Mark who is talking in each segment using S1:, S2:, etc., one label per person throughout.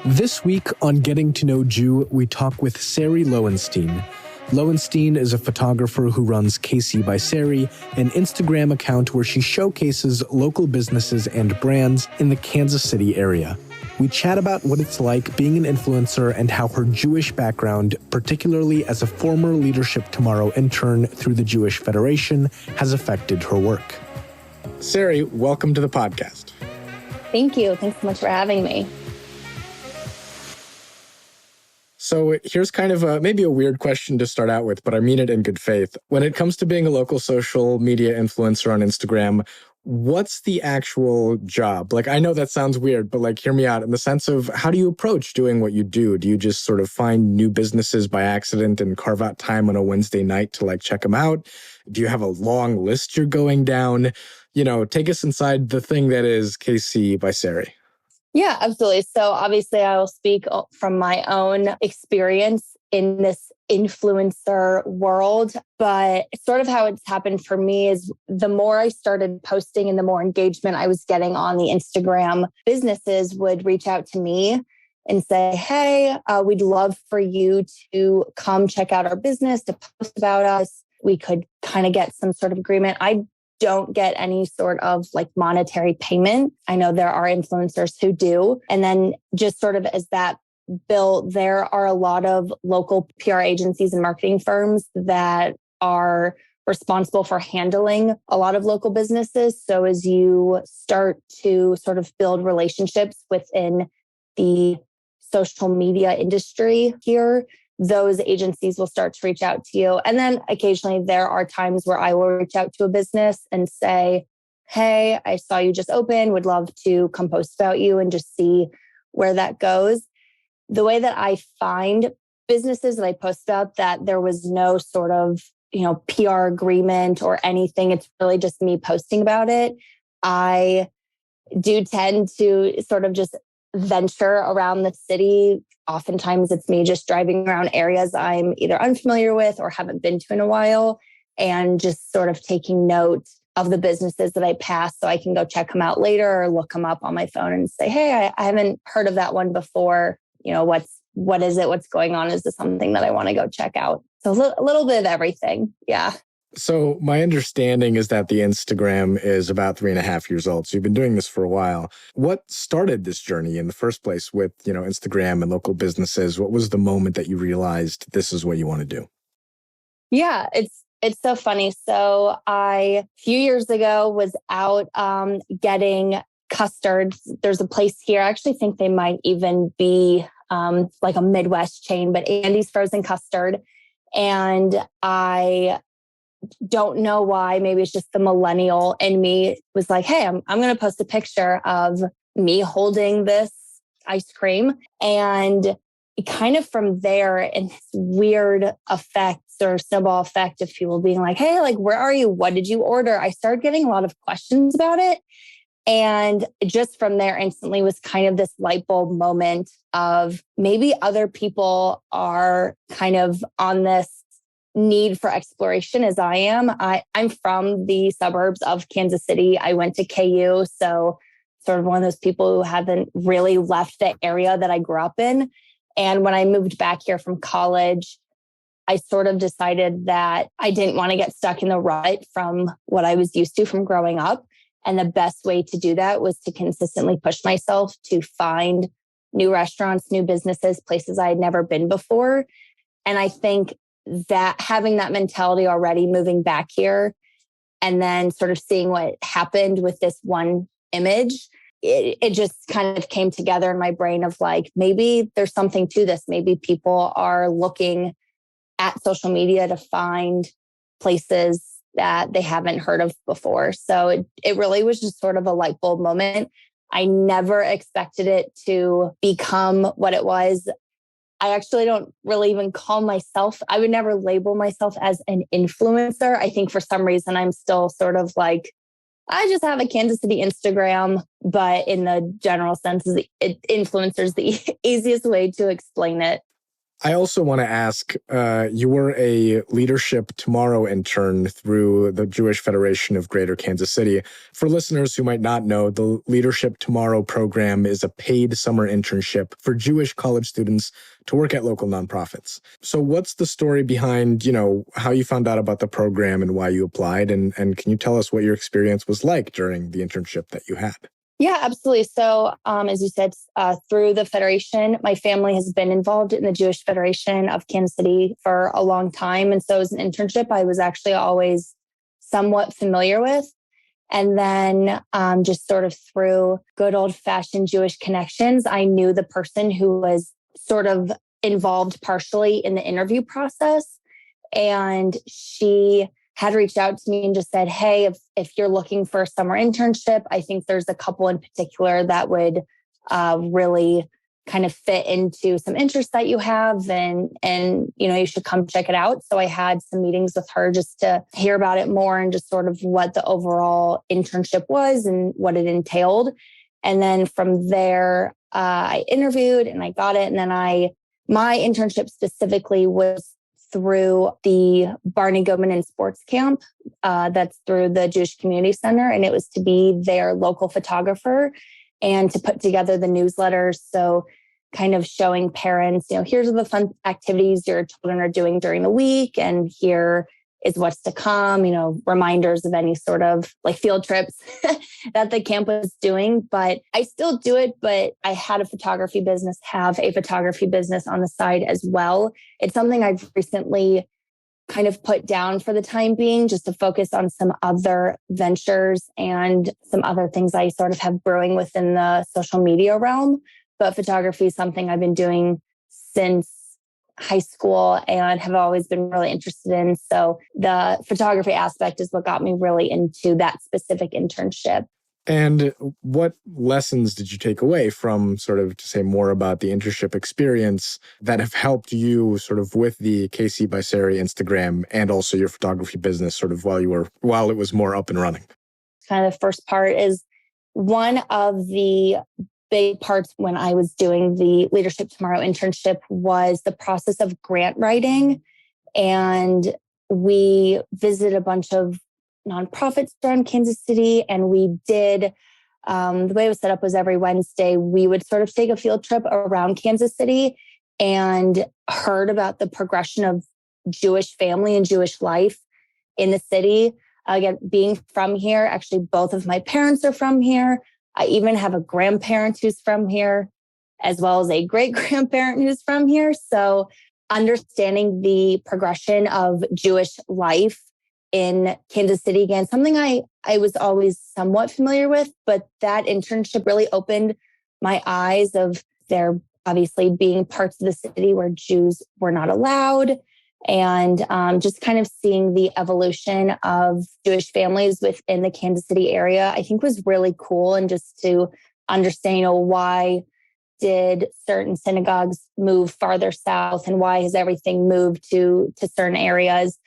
S1: This week on Getting to Know Jew, we talk with Sari Lowenstein. Lowenstein is a photographer who runs KC by Sari, an Instagram account where she showcases local businesses and brands in the Kansas City area. We chat about what it's like being an influencer and how her Jewish background, particularly as a former Leadership Tomorrow intern through the Jewish Federation, has affected her work. Sari, welcome to the podcast.
S2: Thank you. Thanks so much for having me.
S1: So here's kind of maybe a weird question to start out with, but I mean it in good faith. When it comes to being a local social media influencer on Instagram, what's the actual job? Like, I know that sounds weird, but hear me out in the sense of how do you approach doing what you do? Do you just sort of find new businesses by accident and carve out time on a Wednesday night to check them out? Do you have a long list you're going down? Take us inside the thing that is KC by Sari.
S2: Yeah, absolutely. So obviously I will speak from my own experience in this influencer world, but sort of how it's happened for me is the more I started posting and the more engagement I was getting on the Instagram, businesses would reach out to me and say, hey, we'd love for you to come check out our business, to post about us. We could kind of get some sort of agreement. I don't get any sort of monetary payment. I know there are influencers who do. And then just sort of as that built, there are a lot of local PR agencies and marketing firms that are responsible for handling a lot of local businesses. So as you start to sort of build relationships within the social media industry here, those agencies will start to reach out to you. And then occasionally there are times where I will reach out to a business and say, hey, I saw you just open, would love to come post about you and just see where that goes. The way that I find businesses that I post about that there was no sort of, PR agreement or anything, it's really just me posting about it. I do tend to sort of just venture around the city. Oftentimes it's me just driving around areas I'm either unfamiliar with or haven't been to in a while and just sort of taking note of the businesses that I pass so I can go check them out later or look them up on my phone and say, hey, I haven't heard of that one before. What is it? What's going on? Is this something that I want to go check out? So a little bit of everything. Yeah.
S1: So my understanding is that the Instagram is about 3.5 years old. So you've been doing this for a while. What started this journey in the first place with, Instagram and local businesses? What was the moment that you realized this is what you want to do?
S2: Yeah, it's so funny. So a few years ago was out getting custards. There's a place here. I actually think they might even be like a Midwest chain, but Andy's Frozen Custard. And I don't know why, maybe it's just the millennial in me was like, hey, I'm going to post a picture of me holding this ice cream. And kind of from there, and this weird effect or snowball effect of people being like, hey, where are you? What did you order? I started getting a lot of questions about it. And just from there instantly was kind of this light bulb moment of maybe other people are kind of on this need for exploration as I am. I'm from the suburbs of Kansas City. I went to KU, so sort of one of those people who haven't really left the area that I grew up in. And when I moved back here from college, I sort of decided that I didn't want to get stuck in the rut from what I was used to from growing up. And the best way to do that was to consistently push myself to find new restaurants, new businesses, places I had never been before. And I think that having that mentality already moving back here and then sort of seeing what happened with this one image, it just kind of came together in my brain of maybe there's something to this. Maybe people are looking at social media to find places that they haven't heard of before. So it really was just sort of a light bulb moment. I never expected it to become what it was. I actually don't really even call myself, I would never label myself as an influencer. I think for some reason I'm still sort of I just have a Kansas City Instagram, but in the general sense, influencer is the easiest way to explain it.
S1: I also want to ask, you were a Leadership Tomorrow intern through the Jewish Federation of Greater Kansas City. For listeners who might not know, the Leadership Tomorrow program is a paid summer internship for Jewish college students to work at local nonprofits. So what's the story behind, how you found out about the program and why you applied? And can you tell us what your experience was like during the internship that you had?
S2: Yeah, absolutely. So, as you said, through the Federation, my family has been involved in the Jewish Federation of Kansas City for a long time. And so as an internship, I was actually always somewhat familiar with. And then just sort of through good old fashioned Jewish connections, I knew the person who was sort of involved partially in the interview process. And she had reached out to me and just said, hey, if you're looking for a summer internship, I think there's a couple in particular that would really kind of fit into some interests that you have, and you should come check it out. So I had some meetings with her just to hear about it more and just sort of what the overall internship was and what it entailed. And then from there, I interviewed and I got it. And then my internship specifically was through the Barney Goodman and Sports Camp. That's through the Jewish Community Center. And it was to be their local photographer and to put together the newsletters. So kind of showing parents, here's the fun activities your children are doing during the week. And here is what's to come, reminders of any sort of like field trips that the camp was doing. But I still do it, but I have a photography business on the side as well. It's something I've recently kind of put down for the time being, just to focus on some other ventures and some other things I sort of have brewing within the social media realm. But photography is something I've been doing since high school and have always been really interested in. So the photography aspect is what got me really into that specific internship.
S1: And what lessons did you take away from sort of, to say more about the internship experience, that have helped you sort of with the KC by Sari Instagram and also your photography business sort of while it was more up and running?
S2: Kind of the first part is one of the big parts when I was doing the Leadership Tomorrow internship was the process of grant writing. And we visited a bunch of nonprofits around Kansas City. And we did, the way it was set up was every Wednesday, we would sort of take a field trip around Kansas City and heard about the progression of Jewish family and Jewish life in the city. Again, being from here, actually, both of my parents are from here. I even have a grandparent who's from here, as well as a great-grandparent who's from here. So understanding the progression of Jewish life in Kansas City, again, something I was always somewhat familiar with, but that internship really opened my eyes of there obviously being parts of the city where Jews were not allowed, and just kind of seeing the evolution of Jewish families within the Kansas City area, I think was really cool. And just to understand, why did certain synagogues move farther south and why has everything moved to certain areas?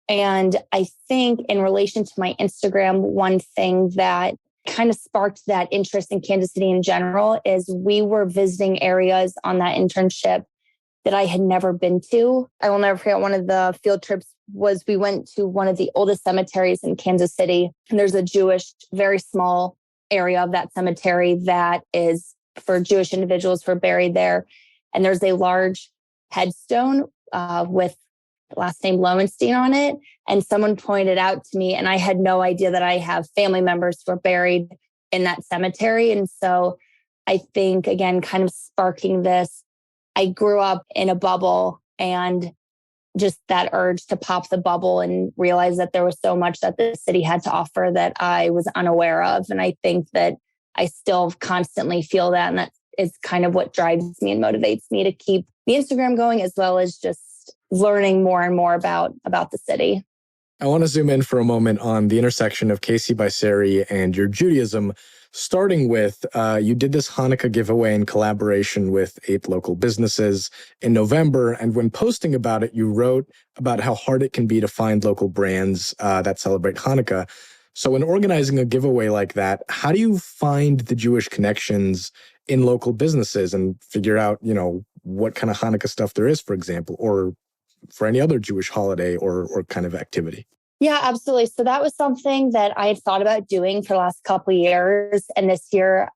S2: And I think in relation to my Instagram, one thing that kind of sparked that interest in Kansas City in general is we were visiting areas on that internship that I had never been to. I will never forget, one of the field trips was we went to one of the oldest cemeteries in Kansas City. And there's a Jewish, very small area of that cemetery that is for Jewish individuals who are buried there. And there's a large headstone with the last name Lowenstein on it. And someone pointed out to me, and I had no idea that I have family members who are buried in that cemetery. And so I think, again, kind of sparking this, I grew up in a bubble, and just that urge to pop the bubble and realize that there was so much that the city had to offer that I was unaware of. And I think that I still constantly feel that. And that is kind of what drives me and motivates me to keep the Instagram going, as well as just learning more and more about the city.
S1: I want to zoom in for a moment on the intersection of KC by Sari and your Judaism, starting with you did this Hanukkah giveaway in collaboration with 8 local businesses in November. And when posting about it, you wrote about how hard it can be to find local brands that celebrate Hanukkah. So in organizing a giveaway like that, how do you find the Jewish connections in local businesses and figure out, what kind of Hanukkah stuff there is, for example, or for any other Jewish holiday or kind of activity?
S2: Yeah, absolutely. So that was something that I had thought about doing for the last couple of years. And this year,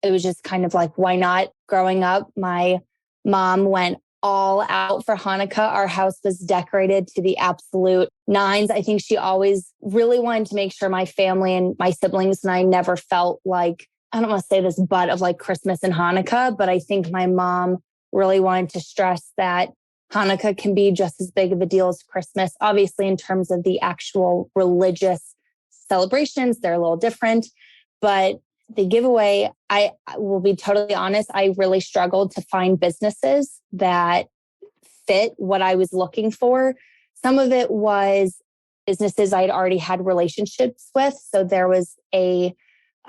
S2: it was just kind of like, why not? Growing up, my mom went all out for Hanukkah. Our house was decorated to the absolute nines. I think she always really wanted to make sure my family and my siblings and I never felt like, I don't want to say this butt of like Christmas and Hanukkah, but I think my mom really wanted to stress that Hanukkah can be just as big of a deal as Christmas. Obviously, in terms of the actual religious celebrations, they're a little different. But the giveaway, I will be totally honest, I really struggled to find businesses that fit what I was looking for. Some of it was businesses I'd already had relationships with. So there's a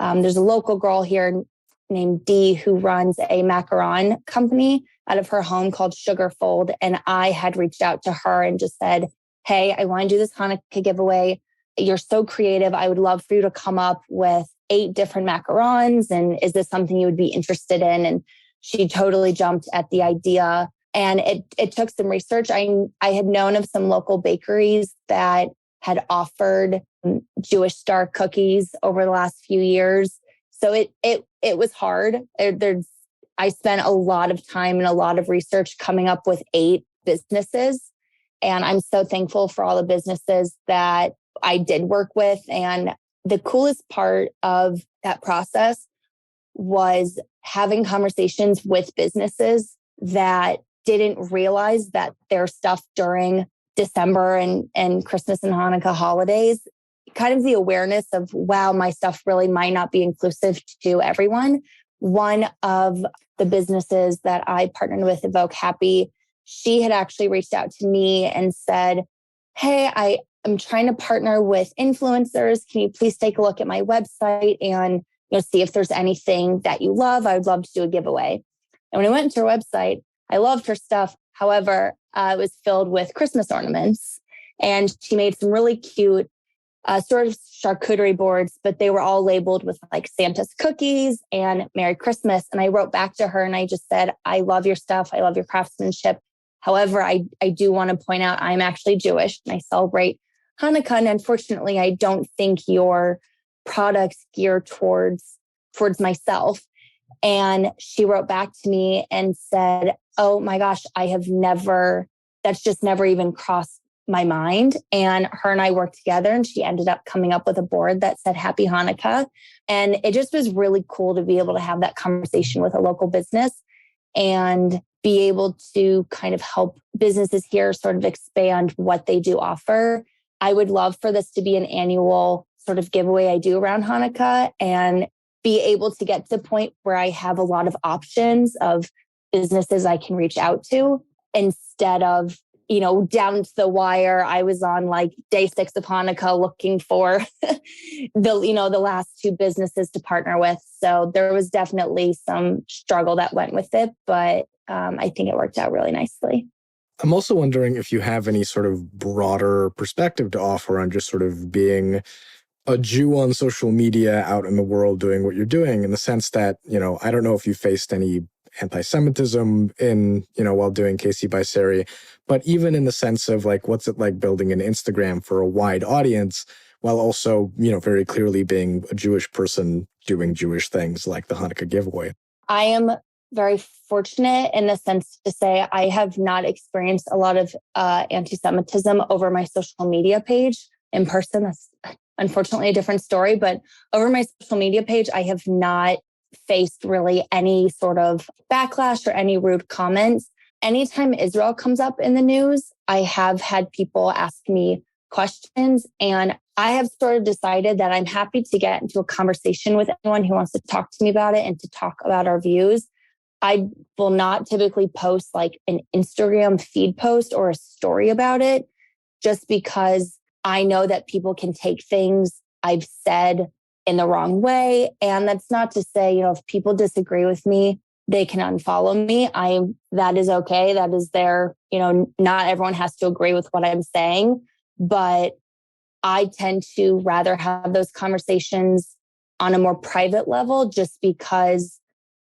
S2: local girl here named Dee who runs a macaron company out of her home called Sugarfold. And I had reached out to her and just said, hey, I want to do this Hanukkah giveaway. You're so creative. I would love for you to come up with 8 different macarons. And is this something you would be interested in? And she totally jumped at the idea. And it took some research. I had known of some local bakeries that had offered Jewish star cookies over the last few years. So it was hard. I spent a lot of time and a lot of research coming up with 8 businesses. And I'm so thankful for all the businesses that I did work with. And the coolest part of that process was having conversations with businesses that didn't realize that their stuff during December and Christmas and Hanukkah holidays, kind of the awareness of, wow, my stuff really might not be inclusive to everyone. One of the businesses that I partnered with, Evoke Happy, she had actually reached out to me and said, hey, I'm trying to partner with influencers. Can you please take a look at my website and see if there's anything that you love? I would love to do a giveaway. And when I went to her website, I loved her stuff. However, it was filled with Christmas ornaments. And she made some really cute sort of charcuterie boards, but they were all labeled with like Santa's cookies and Merry Christmas. And I wrote back to her and I just said, I love your stuff. I love your craftsmanship. However, I do want to point out I'm actually Jewish and I celebrate Hanukkah. And unfortunately, I don't think your products gear towards myself. And she wrote back to me and said, oh my gosh, that's just never even crossed my mind. And her and I worked together and she ended up coming up with a board that said Happy Hanukkah. And it just was really cool to be able to have that conversation with a local business and be able to kind of help businesses here sort of expand what they do offer. I would love for this to be an annual sort of giveaway I do around Hanukkah and be able to get to the point where I have a lot of options of businesses I can reach out to instead of, down to the wire. I was on like day 6 of Hanukkah looking for the last 2 businesses to partner with. So there was definitely some struggle that went with it, but I think it worked out really nicely.
S1: I'm also wondering if you have any sort of broader perspective to offer on just sort of being a Jew on social media out in the world doing what you're doing, in the sense that, I don't know if you faced any anti-Semitism while doing KC by Sari, but even in the sense of like, what's it like building an Instagram for a wide audience while also, very clearly being a Jewish person doing Jewish things like the Hanukkah giveaway? I
S2: am very fortunate in the sense to say I have not experienced a lot of anti-Semitism over my social media page in person. That's unfortunately a different story, but over my social media page, I have not faced really any sort of backlash or any rude comments. Anytime Israel comes up in the news, I have had people ask me questions, and I have sort of decided that I'm happy to get into a conversation with anyone who wants to talk to me about it and to talk about our views. I will not typically post like an Instagram feed post or a story about it, just because I know that people can take things I've said in the wrong way. And that's not to say, if people disagree with me, they can unfollow me. That is okay. That is their, not everyone has to agree with what I'm saying, but I tend to rather have those conversations on a more private level, just because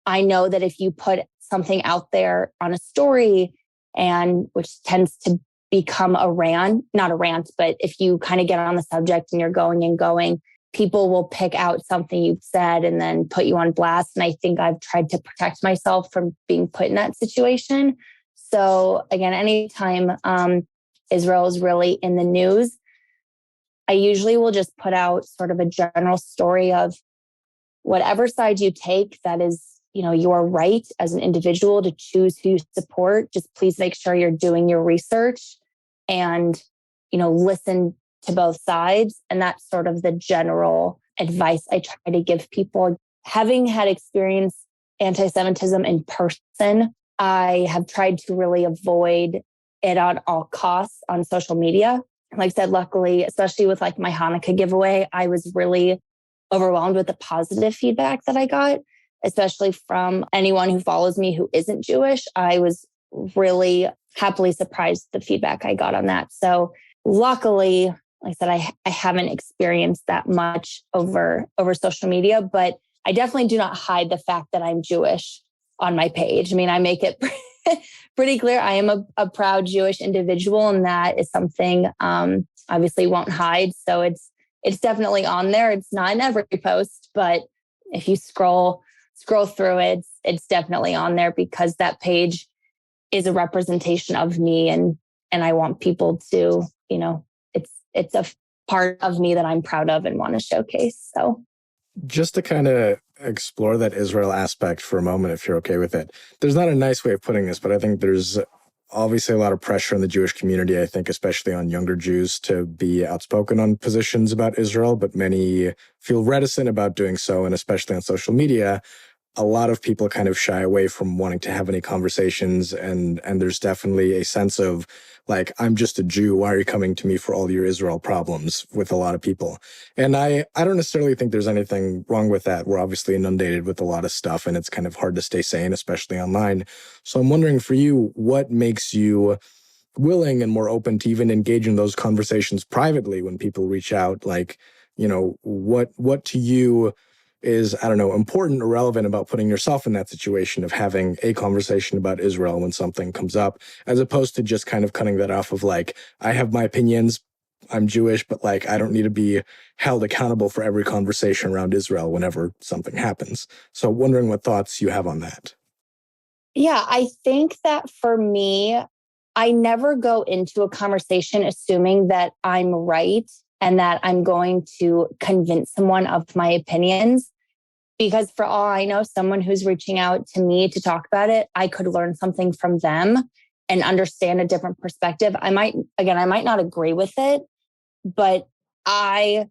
S2: I know that if you put something out there on a story, and which tends to become a rant, not a rant, but if you kind of get on the subject and you're going and going, people will pick out something you've said and then put you on blast. And I think I've tried to protect myself from being put in that situation. So again, anytime Israel is really in the news, I usually will just put out sort of a general story of whatever side you take, that is, your right as an individual to choose who you support. Just please make sure you're doing your research and, listen to both sides. And that's sort of the general advice I try to give people. Having had experienced anti-Semitism in person, I have tried to really avoid it at all costs on social media. Like I said, luckily, especially with like my Hanukkah giveaway, I was really overwhelmed with the positive feedback that I got, especially from anyone who follows me who isn't Jewish. I was really happily surprised the feedback I got on that. So luckily, like I said, I haven't experienced that much over social media, but I definitely do not hide the fact that I'm Jewish on my page. I mean, I make it pretty clear I am a proud Jewish individual, and that is something obviously won't hide. So it's definitely on there. It's not in every post, but if you scroll through it, it's definitely on there because that page is a representation of me, and I want people to, it's a part of me that I'm proud of and want to showcase. So
S1: just to kind of explore that Israel aspect for a moment, if you're okay with it. There's not a nice way of putting this, but I think there's obviously a lot of pressure in the Jewish community, I think, especially on younger Jews, to be outspoken on positions about Israel, but many feel reticent about doing so, and especially on social media. A lot of people kind of shy away from wanting to have any conversations, and there's definitely a sense of like, I'm just a Jew, why are you coming to me for all your Israel problems, with a lot of people. And I don't necessarily think there's anything wrong with that. We're obviously inundated with a lot of stuff, and it's kind of hard to stay sane, especially online. So I'm wondering for you, what makes you willing and more open to even engage in those conversations privately when people reach out? Like, what to you is, I don't know, important or relevant about putting yourself in that situation of having a conversation about Israel when something comes up, as opposed to just kind of cutting that off of like, I have my opinions, I'm Jewish, but like, I don't need to be held accountable for every conversation around Israel whenever something happens. So wondering what thoughts you have on that.
S2: yeah, I think that for me, I never go into a conversation assuming that I'm right and that I'm going to convince someone of my opinions. Because for all I know, someone who's reaching out to me to talk about it, I could learn something from them and understand a different perspective. I might not agree with it, but I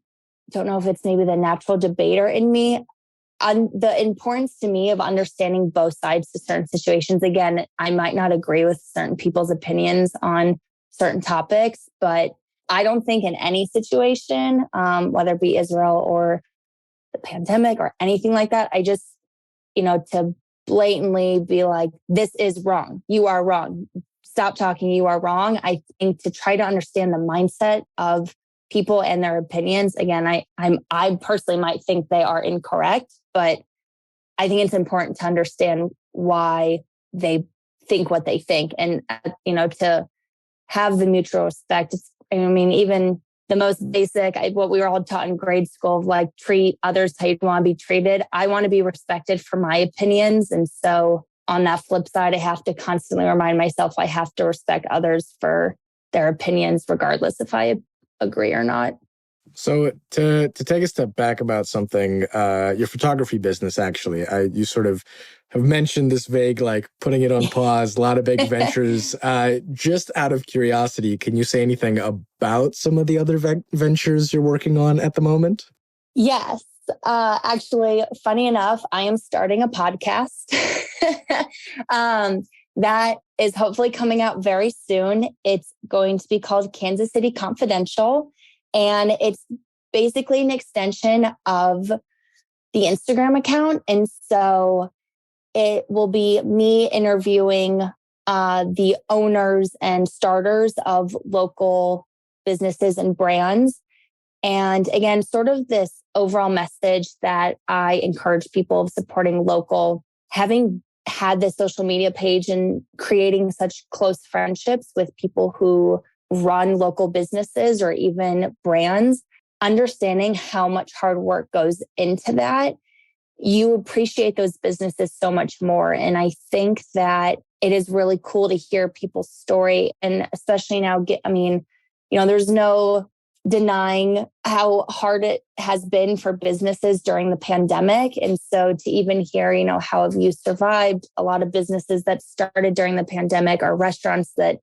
S2: don't know if it's maybe the natural debater in me. The importance to me of understanding both sides to certain situations. Again, I might not agree with certain people's opinions on certain topics, but I don't think in any situation, whether it be Israel or the pandemic or anything like that, I just, to blatantly be like, this is wrong. You are wrong. Stop talking. You are wrong. I think to try to understand the mindset of people and their opinions. Again, I personally might think they are incorrect, but I think it's important to understand why they think what they think, and to have the mutual respect. Even the most basic, what we were all taught in grade school, of like, treat others how you want to be treated. I want to be respected for my opinions, and so on that flip side, I have to constantly remind myself I have to respect others for their opinions, regardless if I agree or not.
S1: So to take a step back about something, your photography business, actually, you sort of have mentioned this vague, like putting it on pause, a lot of big ventures. Just out of curiosity, can you say anything about some of the other ventures you're working on at the moment?
S2: Yes. Actually, funny enough, I am starting a podcast that is hopefully coming out very soon. It's going to be called Kansas City Confidential. And it's basically an extension of the Instagram account. And so it will be me interviewing the owners and starters of local businesses and brands. And again, sort of this overall message that I encourage people of supporting local having had this social media page and creating such close friendships with people who run local businesses or even brands, understanding how much hard work goes into that, you appreciate those businesses so much more. And I think that it is really cool to hear people's story. And especially now, there's no denying how hard it has been for businesses during the pandemic. And so to even hear, how have you survived? A lot of businesses that started during the pandemic are restaurants that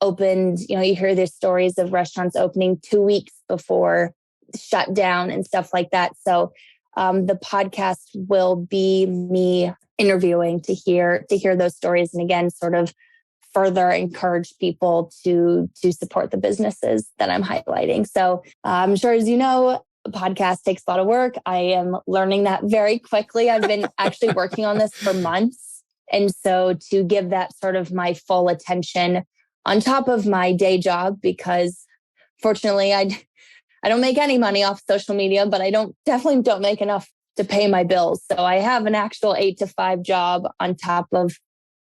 S2: opened, you hear these stories of restaurants opening 2 weeks before shutdown and stuff like that. So the podcast will be me interviewing to hear those stories. And again, sort of further encourage people to support the businesses that I'm highlighting. So I'm sure, as you know, a podcast takes a lot of work. I am learning that very quickly. I've been actually working on this for months. And so to give that sort of my full attention on top of my day job, because fortunately I don't make any money off social media, but I definitely don't make enough to pay my bills. So I have an actual 8 to 5 job on top of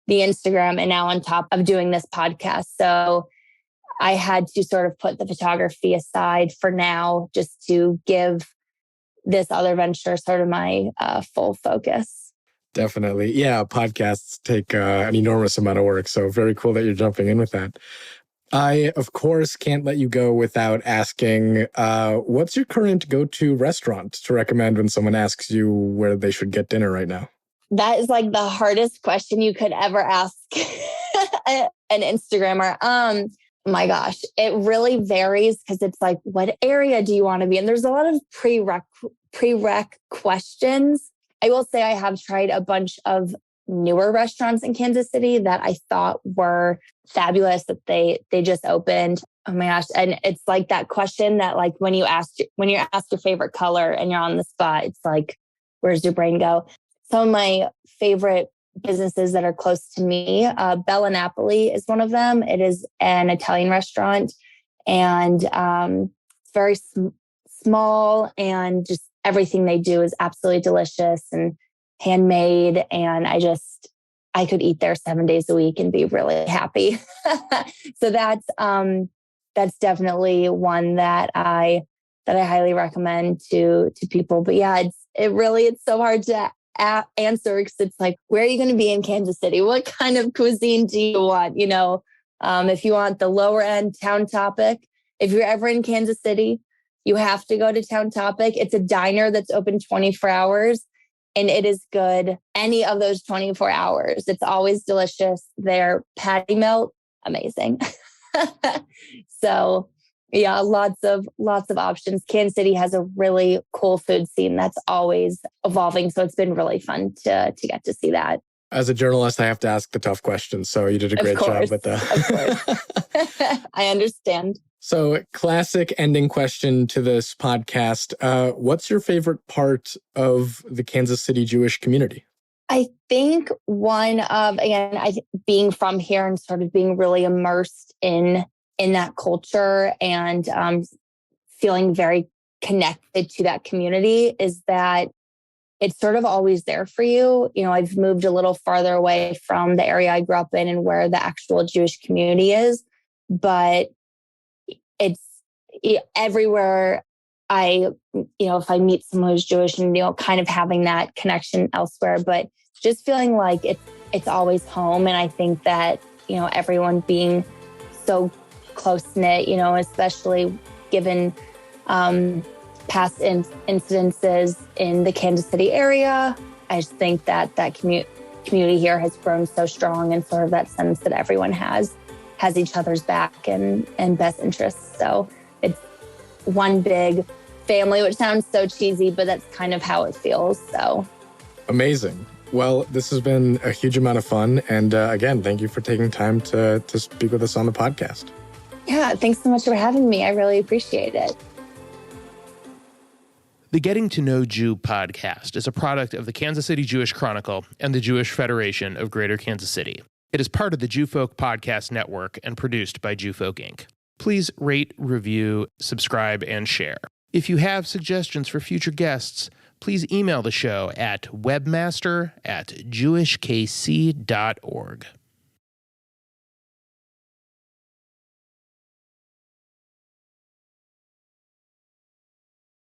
S2: the Instagram and now on top of doing this podcast. So I had to sort of put the photography aside for now, just to give this other venture sort of my full focus.
S1: Definitely. Yeah, podcasts take an enormous amount of work. So very cool that you're jumping in with that. I, of course, can't let you go without asking, what's your current go-to restaurant to recommend when someone asks you where they should get dinner right now?
S2: That is like the hardest question you could ever ask an Instagrammer. My gosh, it really varies because it's like, what area do you want to be in? There's a lot of prereq questions. I will say I have tried a bunch of newer restaurants in Kansas City that I thought were fabulous that they just opened. Oh my gosh. And it's like that question that like when you're asked your favorite color and you're on the spot, it's like, where's your brain go? Some of my favorite businesses that are close to me, Bella Napoli is one of them. It is an Italian restaurant and it's very small and just everything they do is absolutely delicious and handmade. And I could eat there 7 days a week and be really happy. So that's definitely one that I highly recommend to people. But yeah, it's so hard to answer because it's like, where are you going to be in Kansas City? What kind of cuisine do you want? If you want the lower end Town Topic, if you're ever in Kansas City, you have to go to Town Topic. It's a diner that's open 24 hours and it is good any of those 24 hours. It's always delicious. Their patty melt, amazing. So yeah, lots of options. Kansas City has a really cool food scene that's always evolving. So it's been really fun to get to see that.
S1: As a journalist, I have to ask the tough questions. So you did a great job with that.
S2: Of course. I understand.
S1: So classic ending question to this podcast. What's your favorite part of the Kansas City Jewish community?
S2: I think being from here and sort of being really immersed in that culture and feeling very connected to that community is that it's sort of always there for you. I've moved a little farther away from the area I grew up in and where the actual Jewish community is, but it's everywhere if I meet someone who's Jewish and, kind of having that connection elsewhere, but just feeling like it's always home. And I think that, everyone being so close-knit, especially given past incidences in the Kansas City area, I just think that community here has grown so strong and sort of that sense that everyone has each other's back and best interests. So it's one big family, which sounds so cheesy, but that's kind of how it feels. So
S1: amazing. Well, this has been a huge amount of fun. And again, thank you for taking time to speak with us on the podcast.
S2: Yeah, thanks so much for having me. I really appreciate it.
S3: The Getting to Know Jew podcast is a product of the Kansas City Jewish Chronicle and the Jewish Federation of Greater Kansas City. It is part of the Jewfolk Podcast Network and produced by Jewfolk Inc. Please rate, review, subscribe, and share. If you have suggestions for future guests, please email the show at webmaster@jewishkc.org.